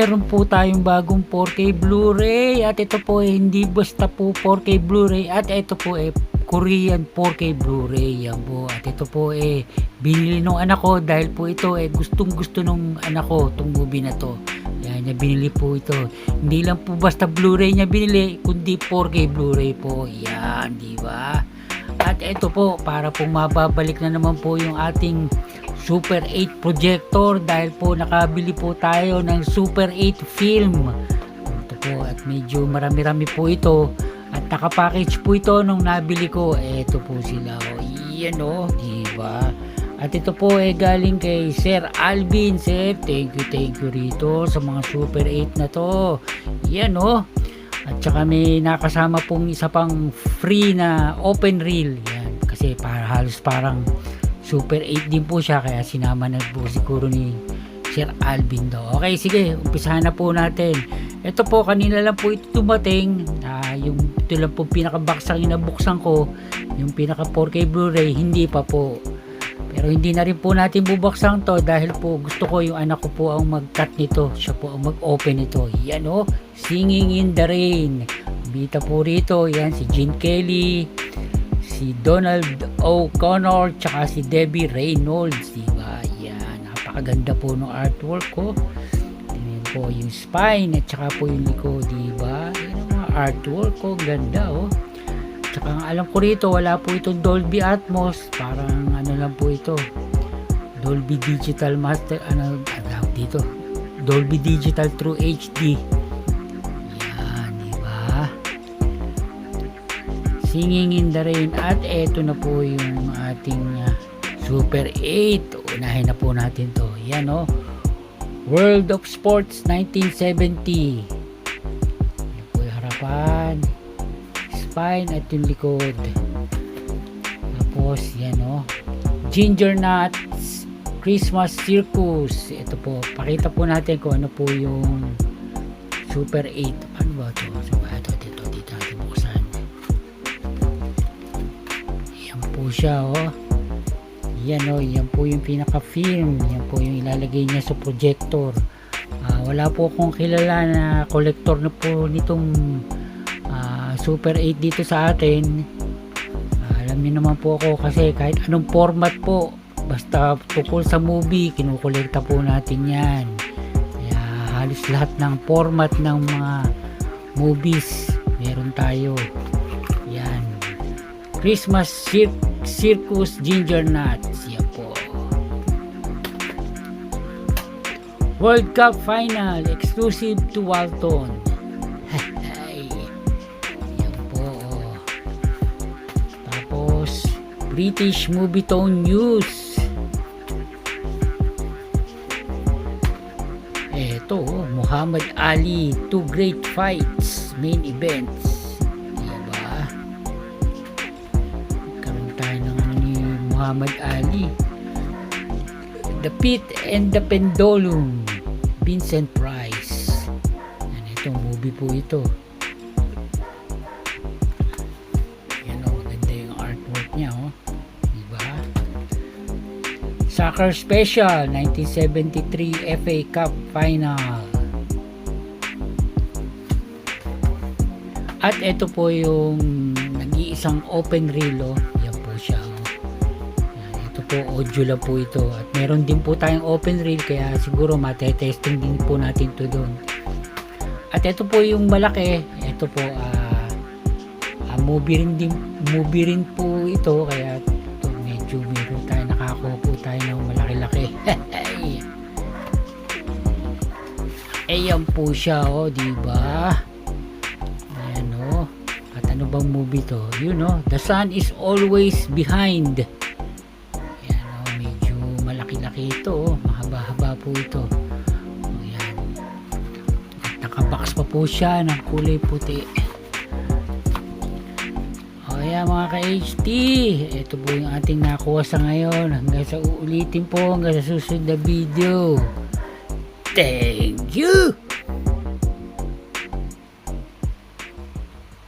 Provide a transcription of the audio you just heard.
meron po tayong bagong 4K Blu-ray at ito po hindi basta po 4K Blu-ray at ito po Korean 4K Blu-ray yan po. At ito po binili nung anak ko dahil po ito gustong gusto nung anak ko itong movie na to. Yan, niya binili po ito. Hindi lang po basta Blu-ray niya binili, kundi 4K Blu-ray po. Yan, di ba? At ito po, para po mababalik na naman po yung ating Super 8 projector dahil po nakabili po tayo ng Super 8 film. Ito po, at medyo marami-rami po ito. At nakapackage po ito nung nabili ko. Ito po sila. Yan o, diba? At ito po galing kay Sir Alvin. Sir, thank you rito sa mga Super 8 na to. Yan o. At saka may nakasama pong isa pang free na open reel. Yan. Kasi halos parang Super 8 din po siya. Kaya sinama na po siguro ni Sir Alvin daw. Okay, sige. Umpisahan na po natin. Ito po, kanina lang po ito dumating. Ito lang po pinaka-box ang inabuksan ko. Yung pinaka 4K Blu-ray, hindi pa po. Pero hindi na rin po natin bubuksan to dahil po gusto ko yung anak ko po ang mag-cut nito. Siya po ang mag-open nito. Yan o, Singing in the Rain. Bita po rito, yan si Gene Kelly, si Donald O'Connor, tsaka si Debbie Reynolds. Diba? Yan, napakaganda po ng artwork ko. Yan po yung spine at tsaka po yung likod. Diba? Yan ang mga artwork ko. Ganda o. Tsaka ang alam ko rito, wala po itong Dolby Atmos. Parang ano lang po ito. Dolby Digital Master, dito. Dolby Digital True HD. Yan, diba? Singing in the Rain. At eto na po yung ating Super 8. Unahin na po natin to. Yan o. World of Sports 1970. Yan po yung harapan. Spine at yung likod. Tapos yan o. Ginger Nuts Christmas Circus. Ito po. Pakita po natin kung ano po yung Super 8. Ano ba ito? Dito natin buksan. Yan po siya o. Yan o. Yan po yung pinaka-film. Yan po yung ilalagay niya sa projector. Wala po akong kilala na collector na po nitong Super 8 dito sa atin. Alam niyo naman po ako kasi kahit anong format po basta tukol sa movie kinukolekta po natin yan. Kaya halos lahat ng format ng mga movies meron tayo. Yan, Christmas Circus Ginger Nuts. Yan po. World Cup Final exclusive to Walton. British Movietone News. Eto, Muhammad Ali, 2 Great Fights, Main Events. Diba? Karoon tayo ng ni Muhammad Ali. The Pit and the Pendulum, Vincent Price. Yan, itong movie po ito. Yan o, maganda yung artwork niya o. Soccer Special 1973 FA Cup Final. At ito po yung nag-iisang open reel o. Yan po siya o. Yan, ito po audio lang po ito. At meron din po tayong open reel kaya siguro matetesting din po natin to doon. At ito po yung malaki. Ito po movie rin po ito kaya ito medyo meron tayo nakakuha po tayo ng malaki-laki. Ayan po siya o, diba? Ayan o. At ano bang movie to? Yun o, The Sun is Always Behind. Ayan o, medyo malaki-laki ito o. Mahaba-haba po ito. Ayan. At nakabox pa po siya ng kulay puti. Kaya mga ka-HT, ito po yung ating nakuha sa ngayon. Hanggang sa uulitin po, hanggang sa susunod na video. Thank you!